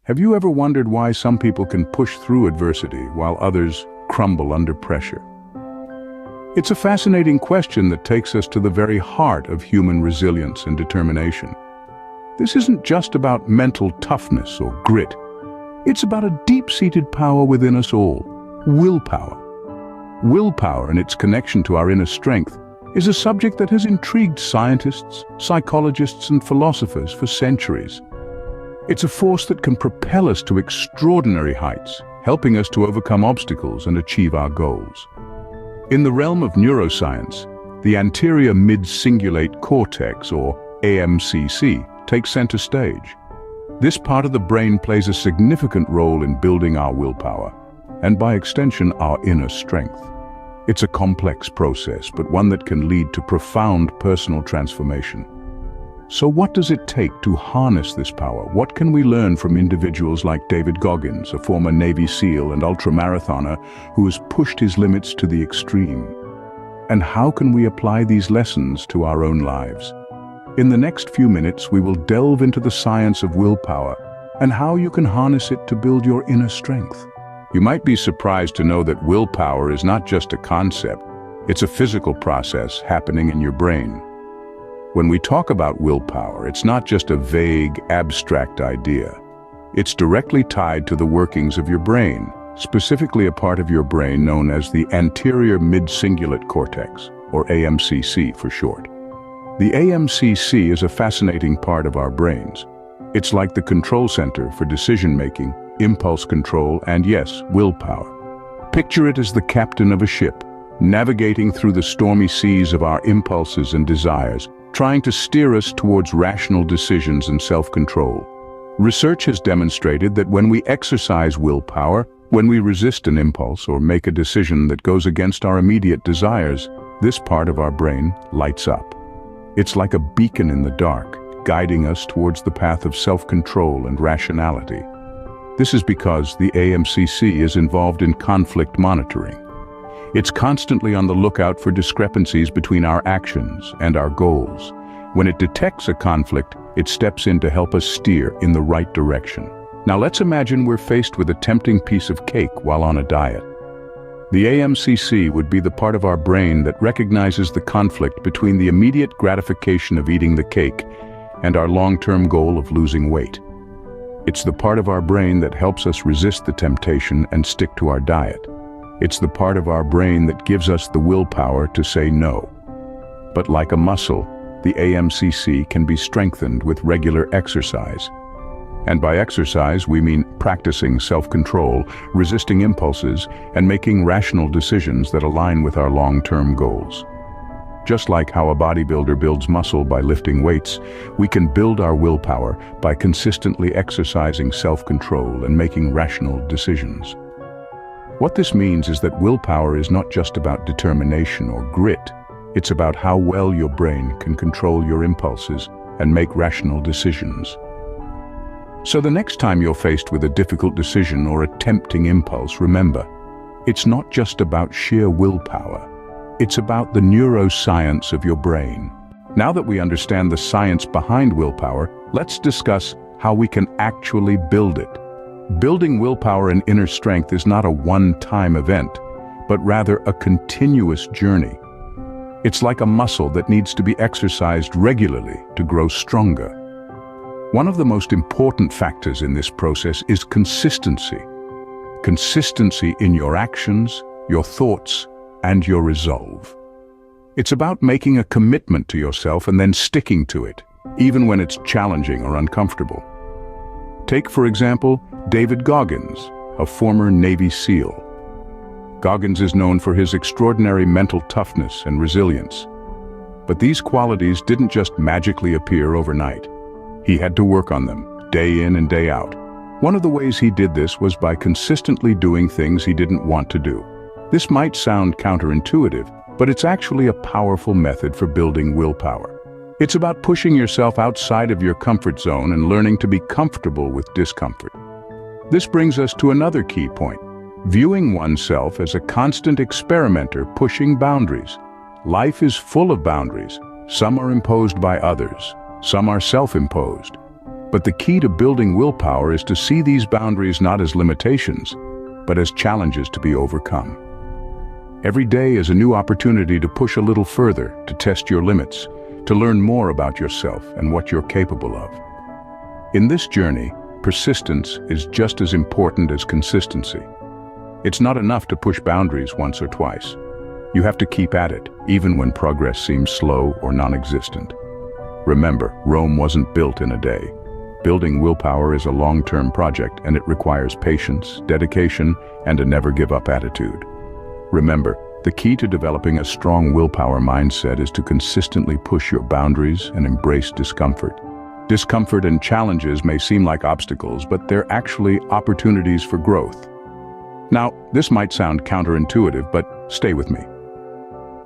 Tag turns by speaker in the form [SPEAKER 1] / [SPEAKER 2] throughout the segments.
[SPEAKER 1] Have you ever wondered why some people can push through adversity while others crumble under pressure? It's a fascinating question that takes us to the very heart of human resilience and determination. This isn't just about mental toughness or grit. It's about a deep-seated power within us all, willpower. Willpower and its connection to our inner strength is a subject that has intrigued scientists, psychologists, and philosophers for centuries. It's a force that can propel us to extraordinary heights, helping us to overcome obstacles and achieve our goals. In the realm of neuroscience, the anterior mid-cingulate cortex, or AMCC, takes center stage. This part of the brain plays a significant role in building our willpower, and by extension, our inner strength. It's a complex process, but one that can lead to profound personal transformation. So what does it take to harness this power? What can we learn from individuals like David Goggins, a former Navy SEAL and ultramarathoner who has pushed his limits to the extreme? And how can we apply these lessons to our own lives? In the next few minutes, we will delve into the science of willpower and how you can harness it to build your inner strength. You might be surprised to know that willpower is not just a concept, it's a physical process happening in your brain. When we talk about willpower, it's not just a vague, abstract idea. It's directly tied to the workings of your brain, specifically a part of your brain known as the anterior mid-cingulate cortex, or AMCC for short. The AMCC is a fascinating part of our brains. It's like the control center for decision-making, impulse control, and yes, willpower. Picture it as the captain of a ship, navigating through the stormy seas of our impulses and desires, trying to steer us towards rational decisions and self-control. Research has demonstrated that when we exercise willpower, when we resist an impulse or make a decision that goes against our immediate desires, this part of our brain lights up. It's like a beacon in the dark, guiding us towards the path of self-control and rationality. This is because the AMCC is involved in conflict monitoring. It's constantly on the lookout for discrepancies between our actions and our goals. When it detects a conflict, it steps in to help us steer in the right direction. Now let's imagine we're faced with a tempting piece of cake while on a diet. The AMCC would be the part of our brain that recognizes the conflict between the immediate gratification of eating the cake and our long-term goal of losing weight. It's the part of our brain that helps us resist the temptation and stick to our diet. It's the part of our brain that gives us the willpower to say no. But like a muscle, the AMCC can be strengthened with regular exercise. And by exercise, we mean practicing self-control, resisting impulses, and making rational decisions that align with our long-term goals. Just like how a bodybuilder builds muscle by lifting weights, we can build our willpower by consistently exercising self-control and making rational decisions. What this means is that willpower is not just about determination or grit. It's about how well your brain can control your impulses and make rational decisions. So the next time you're faced with a difficult decision or a tempting impulse, remember, it's not just about sheer willpower. It's about the neuroscience of your brain. Now that we understand the science behind willpower, let's discuss how we can actually build it. Building willpower and inner strength is not a one-time event, but rather a continuous journey. It's like a muscle that needs to be exercised regularly to grow stronger. One of the most important factors in this process is consistency. Consistency in your actions, your thoughts, and your resolve. It's about making a commitment to yourself and then sticking to it, even when it's challenging or uncomfortable. Take, for example, David Goggins, a former Navy SEAL. Goggins is known for his extraordinary mental toughness and resilience. But these qualities didn't just magically appear overnight. He had to work on them, day in and day out. One of the ways he did this was by consistently doing things he didn't want to do. This might sound counterintuitive, but it's actually a powerful method for building willpower. It's about pushing yourself outside of your comfort zone and learning to be comfortable with discomfort. This brings us to another key point, viewing oneself as a constant experimenter pushing boundaries. Life is full of boundaries. Some are imposed by others, some are self-imposed. But the key to building willpower is to see these boundaries not as limitations, but as challenges to be overcome. Every day is a new opportunity to push a little further, to test your limits, to learn more about yourself and what you're capable of. In this journey, persistence is just as important as consistency. It's not enough to push boundaries once or twice. You have to keep at it, even when progress seems slow or non-existent. Remember, Rome wasn't built in a day. Building willpower is a long-term project, and it requires patience, dedication, and a never-give-up attitude. Remember, the key to developing a strong willpower mindset is to consistently push your boundaries and embrace discomfort. Discomfort and challenges may seem like obstacles, but they're actually opportunities for growth. Now, this might sound counterintuitive, but stay with me.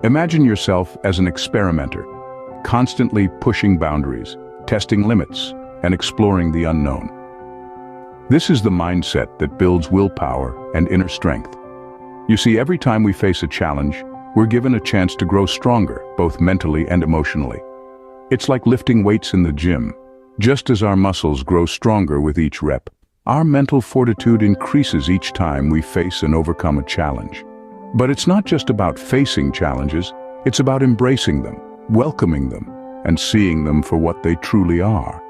[SPEAKER 1] Imagine yourself as an experimenter, constantly pushing boundaries, testing limits, and exploring the unknown. This is the mindset that builds willpower and inner strength. You see, every time we face a challenge, we're given a chance to grow stronger, both mentally and emotionally. It's like lifting weights in the gym. Just as our muscles grow stronger with each rep, our mental fortitude increases each time we face and overcome a challenge. But it's not just about facing challenges, it's about embracing them, welcoming them, and seeing them for what they truly are.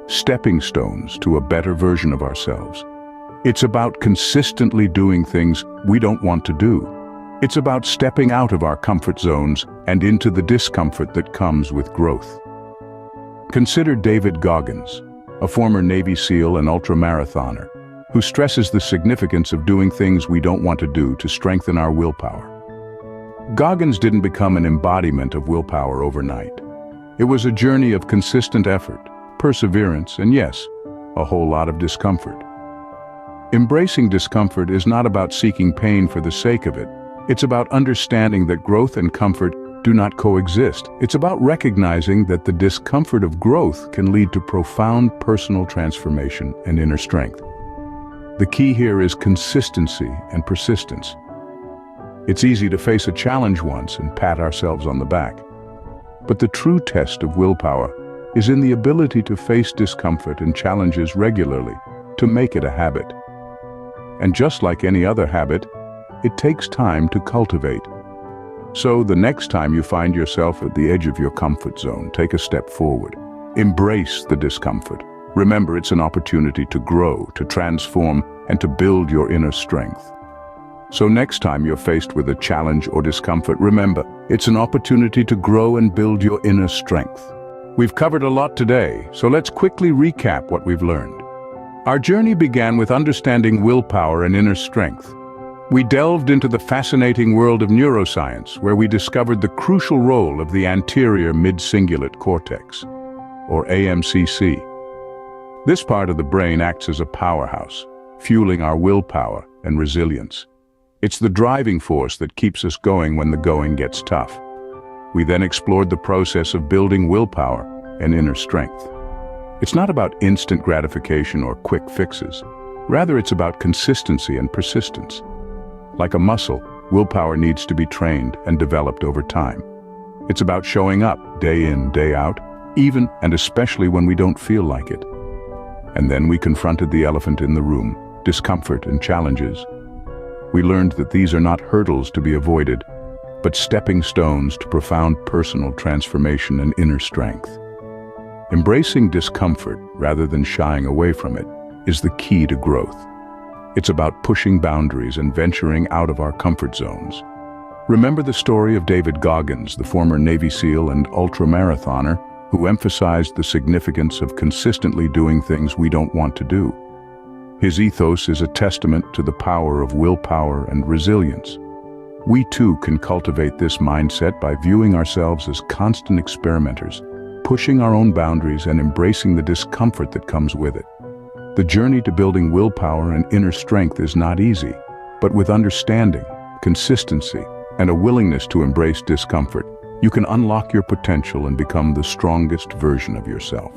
[SPEAKER 1] Stepping stones to a better version of ourselves. It's about consistently doing things we don't want to do. It's about stepping out of our comfort zones and into the discomfort that comes with growth. Consider David Goggins, a former Navy SEAL and ultramarathoner, who stresses the significance of doing things we don't want to do to strengthen our willpower. Goggins didn't become an embodiment of willpower overnight. It was a journey of consistent effort, perseverance, and yes, a whole lot of discomfort. Embracing discomfort is not about seeking pain for the sake of it. It's about understanding that growth and comfort do not coexist. It's about recognizing that the discomfort of growth can lead to profound personal transformation and inner strength. The key here is consistency and persistence. It's easy to face a challenge once and pat ourselves on the back. But the true test of willpower is in the ability to face discomfort and challenges regularly, to make it a habit. And just like any other habit, it takes time to cultivate. So the next time you find yourself at the edge of your comfort zone, take a step forward. Embrace the discomfort. Remember, it's an opportunity to grow, to transform, and to build your inner strength. So next time you're faced with a challenge or discomfort, remember, it's an opportunity to grow and build your inner strength. We've covered a lot today, so let's quickly recap what we've learned. Our journey began with understanding willpower and inner strength. We delved into the fascinating world of neuroscience, where we discovered the crucial role of the anterior mid-cingulate cortex, or AMCC. This part of the brain acts as a powerhouse, fueling our willpower and resilience. It's the driving force that keeps us going when the going gets tough. We then explored the process of building willpower and inner strength. It's not about instant gratification or quick fixes. Rather, it's about consistency and persistence. Like a muscle, willpower needs to be trained and developed over time. It's about showing up day in, day out, even and especially when we don't feel like it. And then we confronted the elephant in the room, discomfort and challenges. We learned that these are not hurdles to be avoided, but stepping stones to profound personal transformation and inner strength. Embracing discomfort rather than shying away from it is the key to growth. It's about pushing boundaries and venturing out of our comfort zones. Remember the story of David Goggins, the former Navy SEAL and ultramarathoner, who emphasized the significance of consistently doing things we don't want to do. His ethos is a testament to the power of willpower and resilience. We too can cultivate this mindset by viewing ourselves as constant experimenters, pushing our own boundaries and embracing the discomfort that comes with it. The journey to building willpower and inner strength is not easy, but with understanding, consistency, and a willingness to embrace discomfort, you can unlock your potential and become the strongest version of yourself.